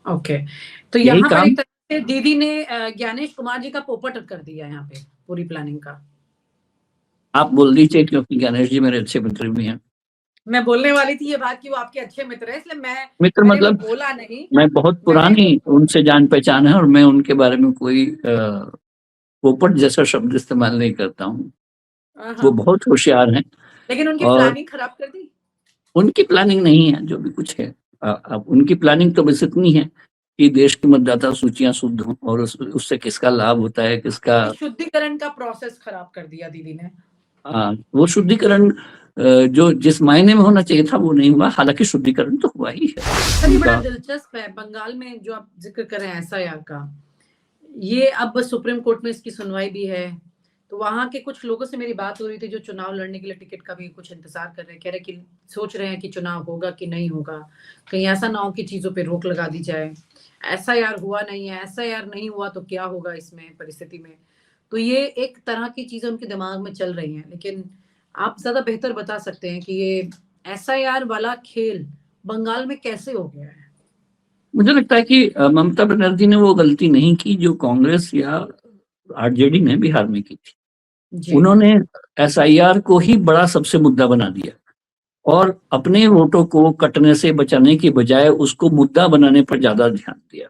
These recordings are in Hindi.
ओके। तो यही यहाँ पर काम एक तरह से दीदी ने ज्ञानेश कुमार जी का पोपट कर दिया यहाँ पे पूरी प्लानिंग का। आप बोल दीजिए, क्योंकि गणेश जी मेरे अच्छे मित्र भी हैं। मैं बोलने वाली थी ये बात कि वो आपके अच्छे मित्र हैं, इसलिए मित्र मैंने वो मतलब बोला नहीं। मैं बहुत मैंने पुरानी उनसे जान पहचान है और मैं उनके बारे में कोई पोपट जैसा शब्द इस्तेमाल नहीं करता हूँ। वो हाँ, बहुत होशियार हैं लेकिन उनकी और प्लानिंग खराब कर दी। उनकी प्लानिंग नहीं है जो भी कुछ है। अब उनकी प्लानिंग तो बस इतनी है कि देश की मतदाता सूचियां शुद्ध हों और उससे किसका लाभ होता है, किसका शुद्धिकरण का प्रोसेस खराब कर दिया दीदी ने। वो शुद्धिकरण जो जिस मायने में होना चाहिए था वो नहीं हुआ। हालांकि शुद्धिकरण तो हुआ ही है। अभी बड़ा दिलचस्प है बंगाल में जो आप जिक्र कर रहे हैं एसआईआर का, ये अब सुप्रीम कोर्ट में इसकी सुनवाई भी है। तो वहां के कुछ लोगों से मेरी बात हो रही थी जो चुनाव लड़ने के लिए टिकट का भी कुछ इंतजार कर रहे हैं, कह रहे कि सोच रहे हैं कि चुनाव होगा कि नहीं होगा, कहीं ऐसा ना हो कि चीजों पे रोक लगा दी जाए। एसआईआर हुआ नहीं है, एसआईआर नहीं हुआ तो क्या होगा इसमें परिस्थिति में। तो ये एक तरह की चीजें उनके दिमाग में चल रही हैं, लेकिन आप ज्यादा बेहतर बता सकते हैं कि ये एसआईआर वाला खेल बंगाल में कैसे हो गया है। मुझे लगता है कि ममता बनर्जी ने वो गलती नहीं की जो कांग्रेस या आरजेडी ने बिहार में की थी। जी। उन्होंने एसआईआर को ही बड़ा सबसे मुद्दा बना दिया और अपने वोटों को कटने से बचाने की बजाय उसको मुद्दा बनाने पर ज्यादा ध्यान दिया।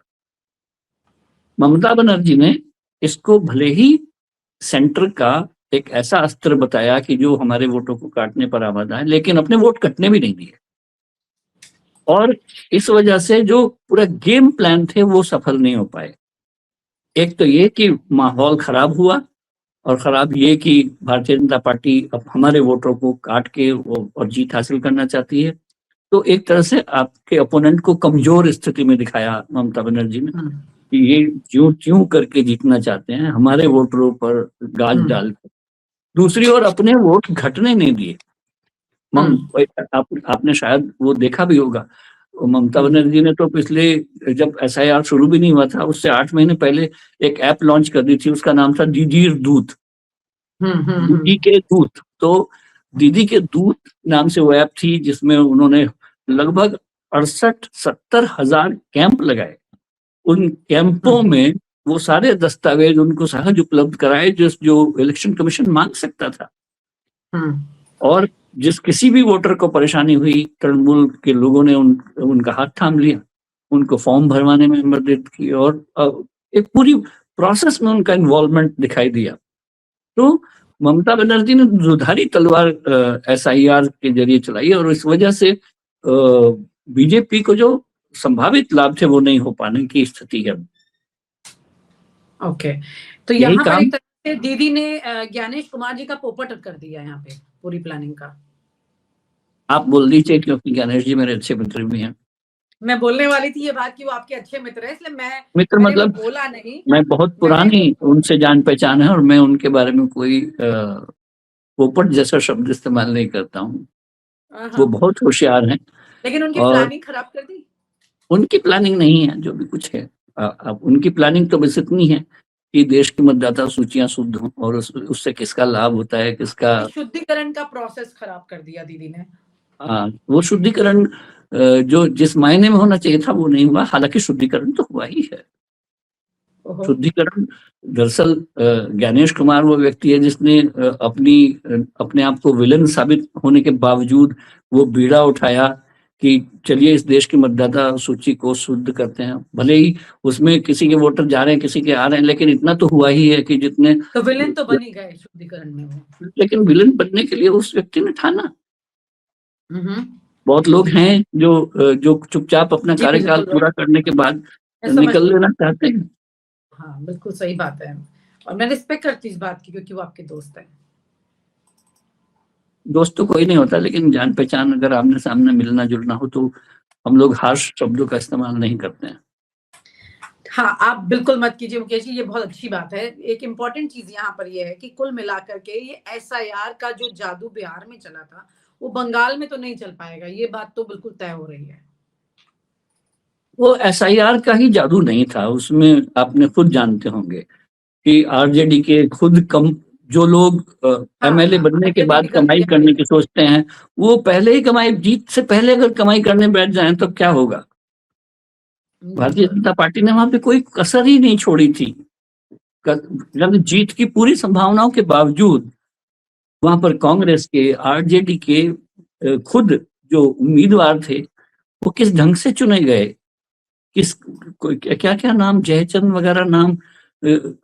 ममता बनर्जी ने इसको भले ही सेंटर का एक ऐसा अस्त्र बताया कि जो हमारे वोटों को काटने पर आबादा है, लेकिन अपने वोट कटने भी नहीं दिए। और इस वजह से जो पूरा गेम प्लान थे वो सफल नहीं हो पाए। एक तो ये कि माहौल खराब हुआ और खराब ये कि भारतीय जनता पार्टी अब हमारे वोटरों को काट के और जीत हासिल करना चाहती है। तो एक तरह से आपके अपोनेंट को कमजोर स्थिति में दिखाया ममता बनर्जी ने कि ये ज्यों त्यों करके जीतना चाहते हैं, हमारे वोटरों पर गाज डाल के। दूसरी ओर अपने वोट घटने नहीं दिए। आपने शायद वो देखा भी होगा, ममता बनर्जी ने तो पिछले जब एसआईआर शुरू भी नहीं हुआ था उससे 8 महीने पहले एक ऐप लॉन्च कर दी थी, उसका नाम था दीदीर दूत। दीदी के दूत। तो दीदी के दूत नाम से वो ऐप थी जिसमें उन्होंने लगभग 68-70 हजार कैंप लगाए। उन कैंपों में वो सारे दस्तावेज उनको सहज उपलब्ध कराए जो इलेक्शन कमीशन मांग सकता था। और जिस किसी भी वोटर को परेशानी हुई, तृणमूल के लोगों ने उनका हाथ थाम लिया, उनको फॉर्म भरवाने में मदद की और एक पूरी प्रोसेस में उनका इन्वॉल्वमेंट दिखाई दिया। तो ममता बनर्जी ने दुधारी तलवार एसआईआर के जरिए चलाई और इस वजह से बीजेपी को जो संभावित लाभ थे वो नहीं हो पाने की स्थिति है। ओके। तो यहाँ पर एक तरह से दीदी ने ज्ञानेश कुमार जी का पोपट कर दिया यहाँ पे पूरी प्लानिंग का। आप बोल दीजिए, क्योंकि गणेश जी मेरे अच्छे मित्र भी हैं। मैं बोलने वाली थी ये बात कि वो आपके अच्छे मित्र हैं, इसलिए मित्र मैंने मतलब वो बोला नहीं। मैं बहुत पुरानी उनसे जान पहचान है और मैं उनके बारे में कोई पोपट जैसा शब्द इस्तेमाल नहीं करता हूँ। वो बहुत होशियार हैं, लेकिन उनकी और प्लानिंग खराब कर दी। उनकी प्लानिंग नहीं है जो भी कुछ है। अब उनकी प्लानिंग तो बस इतनी है कि देश की मतदाता सूचियां शुद्ध हों और उससे किसका लाभ होता है, किसका शुद्धिकरण का प्रोसेस खराब कर दिया दीदी ने। वो शुद्धिकरण जो जिस मायने में होना चाहिए था वो नहीं हुआ। हालांकि शुद्धिकरण तो हुआ ही है। शुद्धिकरण दरअसल ज्ञानेश कुमार वो व्यक्ति है जिसने अपने आप को विलन साबित होने के बावजूद वो बीड़ा उठाया कि चलिए इस देश की मतदाता सूची को शुद्ध करते हैं। भले ही उसमें किसी के वोटर जा रहे हैं, किसी के आ रहे हैं, लेकिन इतना तो हुआ ही है कि जितने तो विलन तो बन ही गए शुद्धिकरण में वो। लेकिन विलन बनने के लिए उस व्यक्ति ने ठाना। बहुत लोग हैं जो चुपचाप अपना कार्यकाल पूरा करने के बाद निकल लेना चाहते हैं। हाँ, बिल्कुल सही बात है और मैं रिस्पेक्ट करती हूँ इस बात की क्योंकि वो आपके दोस्त हैं। दोस्त तो कोई नहीं होता, लेकिन जान पहचान अगर आमने सामने मिलना जुलना हो तो हम लोग हार्श शब्दों का इस्तेमाल नहीं करते हैं। हाँ, आप बिल्कुल मत कीजिए मुकेश जी, ये बहुत अच्छी बात है। एक इम्पोर्टेंट चीज यहाँ पर ये है कि कुल मिलाकर के ये एसआईआर का जो जादू बिहार में चला था वो बंगाल में तो नहीं चल पाएगा, ये बात तो बिल्कुल तय हो रही है। वो एसआईआर का ही जादू नहीं था, उसमें आपने खुद जानते होंगे कि आरजेडी के खुद जो लोग एमएलए बनने के बाद कमाई करने की सोचते हैं, वो पहले ही कमाई, जीत से पहले अगर कमाई करने बैठ जाएं तो क्या होगा। भारतीय जनता पार्टी ने वहां पे कोई कसर ही नहीं छोड़ी थी। जीत की पूरी संभावनाओं के बावजूद वहां पर कांग्रेस के, आरजेडी के खुद जो उम्मीदवार थे वो किस ढंग से चुने गए, किस क्या क्या नाम, जयचंद वगैरह नाम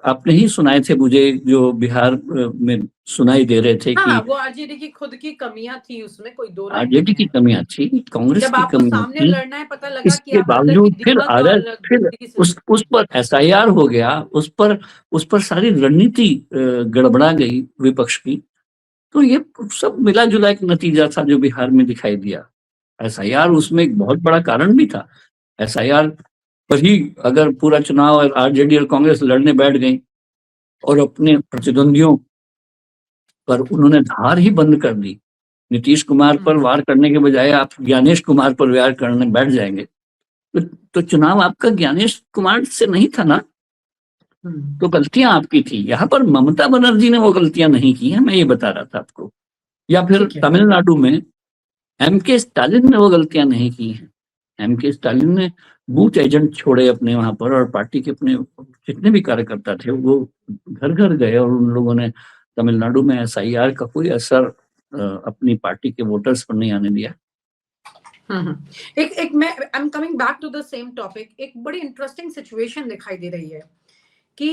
आपने ही सुनाए थे मुझे, जो बिहार में सुनाई दे रहे थे कि वो आरजेडी की खुद की कमियां थी, उसमें कोई दो राय आरजेडी की कमियां थी, कांग्रेस जब की आपको कमियां सामने थी। लड़ना है, पता लगा कि इसके आप अंदर की बावजूद फिर दीमक अगर और फिर उस पर एसआईआर हो गया, उस पर सारी रणनीति गड़बड़ा गई विपक्ष की। तो ये सब मिला जुला एक नतीजा था जो बिहार में दिखाई दिया। एसआईआर उसमें एक बहुत बड़ा कारण भी था। एसआईआर पर ही अगर पूरा चुनाव आरजेडी और कांग्रेस लड़ने बैठ गई और अपने प्रतिद्वंदियों पर उन्होंने धार ही बंद कर दी, नीतीश कुमार पर वार करने के बजाय आप ज्ञानेश कुमार पर वार करने बैठ जाएंगे, तो चुनाव आपका ज्ञानेश कुमार से नहीं था ना। तो गलतियां आपकी थी। यहाँ पर ममता बनर्जी ने वो गलतियां नहीं की है, मैं ये बता रहा था आपको। या फिर तमिलनाडु में एमके स्टालिन ने वो गलतियां नहीं की हैं। एमके स्टालिन ने बूथ एजेंट छोड़े अपने वहां पर, और पार्टी के अपने जितने भी कार्यकर्ता थे वो घर घर गए, और उन लोगों ने तमिलनाडु में एसआईआर का कोई असर अपनी पार्टी के वोटर्स पर नहीं आने दिया। एक मैं I am coming back to the same topic. एक बड़ी इंटरेस्टिंग सिचुएशन दिखाई दे रही है कि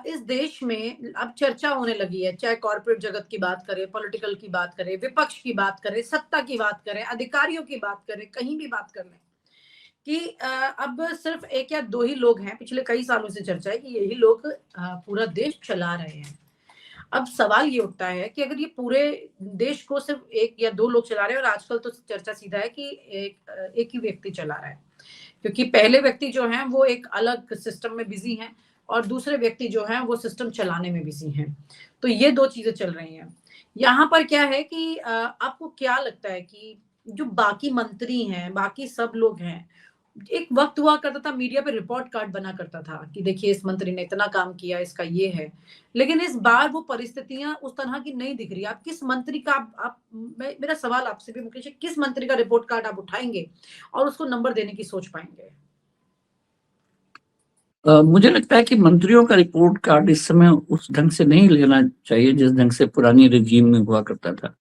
इस देश में अब चर्चा होने लगी है, चाहे कॉर्पोरेट जगत की बात करें, पॉलिटिकल की बात करें, विपक्ष की बात करें, सत्ता की बात करें, अधिकारियों की बात करें, कहीं भी बात कर लें, कि अब सिर्फ एक या दो ही लोग हैं। पिछले कई सालों से चर्चा है कि यही लोग पूरा देश चला रहे हैं। अब सवाल ये उठता है कि अगर ये पूरे देश को सिर्फ एक या दो लोग चला रहे हैं, और आजकल तो चर्चा सीधा है कि एक ही व्यक्ति चला रहा है, क्योंकि पहले व्यक्ति जो हैं वो एक अलग सिस्टम में बिजी हैं और दूसरे व्यक्ति जो हैं वो सिस्टम चलाने में बिजी हैं। तो ये दो चीजें चल रही हैं। यहाँ पर क्या है कि आपको क्या लगता है कि जो बाकी मंत्री हैं, बाकी सब लोग हैं, एक वक्त हुआ करता था मीडिया पे रिपोर्ट कार्ड बना करता था कि देखिए इस मंत्री ने इतना काम किया, इसका ये है, लेकिन इस बार वो परिस्थितियां उस तरह की नहीं दिख रही। आप किस मंत्री का मेरा सवाल आपसे भी मुकेश, किस मंत्री का रिपोर्ट कार्ड आप उठाएंगे और उसको नंबर देने की सोच पाएंगे? मुझे लगता है कि मंत्रियों का रिपोर्ट कार्ड इस समय उस ढंग से नहीं लेना चाहिए जिस ढंग से पुरानी रेजीम में हुआ करता था।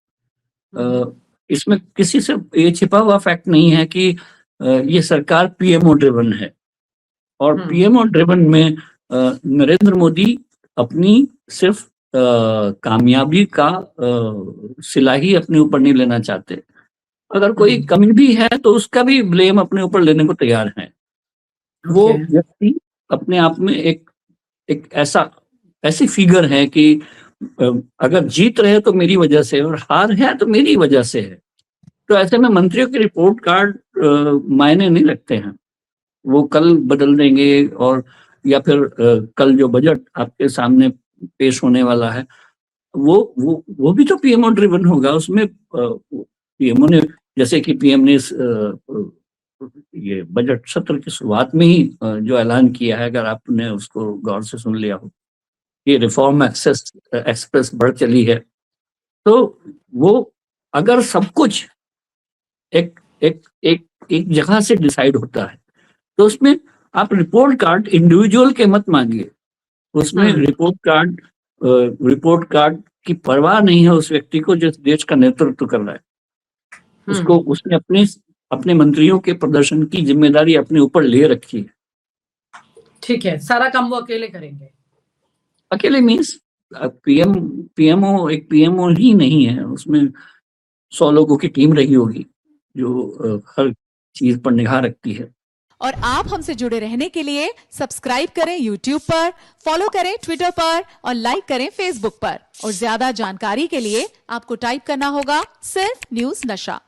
इसमें किसी से ये छिपा हुआ फैक्ट नहीं है कि ये सरकार पीएमओ ड्रिवन है, और पीएमओ ड्रिवन में नरेंद्र मोदी अपनी सिर्फ कामयाबी का सिला ही अपने ऊपर नहीं लेना चाहते। अगर कोई कमी भी है तो उसका भी ब्लेम अपने ऊपर लेने को तैयार है। वो व्यक्ति अपने आप में एक ऐसी फिगर है कि अगर जीत रहे तो मेरी वजह से, और हार है तो मेरी वजह से है। तो ऐसे में मंत्रियों के रिपोर्ट कार्ड मायने नहीं रखते हैं। वो कल बदल देंगे, और या फिर कल जो बजट आपके सामने पेश होने वाला है वो भी तो पीएमओ ड्रिवन होगा। उसमें पीएमओ ने, जैसे कि पीएम ने ये बजट सत्र की शुरुआत में ही जो ऐलान किया है, अगर आपने उसको गौर से सुन लिया हो, ये रिफॉर्म एक्सप्रेस बढ़ चली है। तो वो अगर सब कुछ एक जगह से डिसाइड होता है तो उसमें आप रिपोर्ट कार्ड इंडिविजुअल के मत मांगिए। उसमें रिपोर्ट कार्ड की परवाह नहीं है उस व्यक्ति को जो देश का नेतृत्व कर रहा है। उसको उसने अपने मंत्रियों के प्रदर्शन की जिम्मेदारी अपने ऊपर ले रखी है। ठीक है, सारा काम वो अकेले करेंगे। अकेले मीन्स पीएमओ एक पीएमओ ही नहीं है, उसमें 100 लोगों की टीम रही होगी जो हर चीज पर निगाह रखती है। और आप हमसे जुड़े रहने के लिए सब्सक्राइब करें YouTube पर, फॉलो करें Twitter पर और लाइक करें Facebook पर। और ज्यादा जानकारी के लिए आपको टाइप करना होगा सिर्फ न्यूज़ नशा।